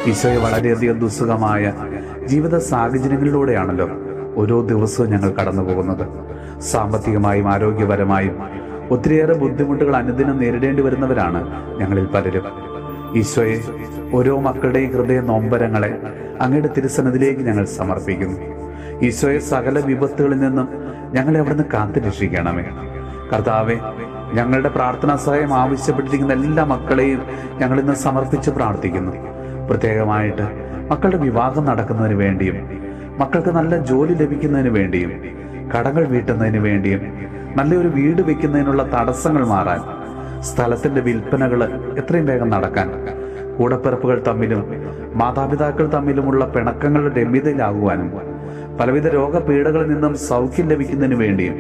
ഈശോയെ, വളരെയധികം ദുസ്സഹമായ ജീവിത സാഹചര്യങ്ങളിലൂടെയാണല്ലോ ഓരോ ദിവസവും ഞങ്ങൾ കടന്നു പോകുന്നത്. സാമ്പത്തികമായും ആരോഗ്യപരമായും ഒത്തിരിയേറെ ബുദ്ധിമുട്ടുകൾ അനുദിനം നേരിടേണ്ടി വരുന്നവരാണ് ഞങ്ങളിൽ പലരും. ഈശോയെ, ഓരോ മക്കളുടെയും ഹൃദയ നൊമ്പരങ്ങളെ അങ്ങയുടെ തിരുസന്നിധിയിലേക്ക് ഞങ്ങൾ സമർപ്പിക്കുന്നു. ഈശോയെ, സകല വിപത്തുകളിൽ നിന്നും ഞങ്ങളെ അവിടുന്ന് കാത്തു രക്ഷിക്കണമേ. കർത്താവെ, ഞങ്ങളുടെ പ്രാർത്ഥനാ സഹായം ആവശ്യപ്പെട്ടിരിക്കുന്ന എല്ലാ മക്കളെയും ഞങ്ങൾ ഇന്ന് സമർപ്പിച്ച് പ്രാർത്ഥിക്കുന്നു. പ്രത്യേകമായിട്ട് മക്കളുടെ വിവാഹം നടക്കുന്നതിന് വേണ്ടിയും, മക്കൾക്ക് നല്ല ജോലി ലഭിക്കുന്നതിന് വേണ്ടിയും, കടങ്ങൾ വീട്ടുന്നതിന് വേണ്ടിയും, നല്ലൊരു വീട് വെക്കുന്നതിനുള്ള തടസ്സങ്ങൾ മാറാൻ, സ്ഥലത്തിന്റെ വിൽപ്പനകൾ എത്രയും വേഗം നടക്കാൻ, കൂടപ്പിറപ്പുകൾ തമ്മിലും മാതാപിതാക്കൾ തമ്മിലുമുള്ള പിണക്കങ്ങളുടെ രമ്യതയിലാകുവാനും, പലവിധ രോഗപീഠകളിൽ നിന്നും സൗഖ്യം ലഭിക്കുന്നതിന് വേണ്ടിയും,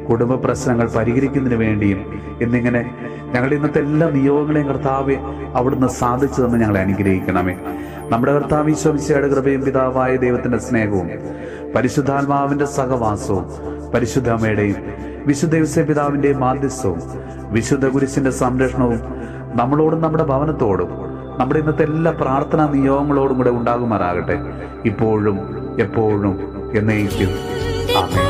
കുടുംബ പ്രശ്നങ്ങൾ പരിഹരിക്കുന്നതിന് വേണ്ടിയും എന്നിങ്ങനെ ഞങ്ങളുടെ ഇന്നത്തെ എല്ലാ നിയോഗങ്ങളെയും കർത്താവെ അവിടുന്ന് സാധിച്ചു തന്ന് ഞങ്ങളെ അനുഗ്രഹിക്കണമേ. നമ്മുടെ കർത്താവ് ഈശോ മിശിഹായുടെ കൃപയും പിതാവായ ദൈവത്തിന്റെ സ്നേഹവും പരിശുദ്ധാത്മാവിന്റെ സഹവാസവും പരിശുദ്ധ അമ്മയുടെയും വിശുദ്ധ ഔസേപ്പ് പിതാവിന്റെയും മാധ്യസ്ഥവും വിശുദ്ധ കുരിശിന്റെ സംരക്ഷണവും നമ്മളോടും നമ്മുടെ ഭവനത്തോടും നമ്മുടെ ഇന്നത്തെ എല്ലാ പ്രാർത്ഥനാ നിയോഗങ്ങളോടും കൂടെ ഉണ്ടാകുമാറാകട്ടെ, ഇപ്പോഴും എപ്പോഴും എന്നേക്കും. ആമേൻ.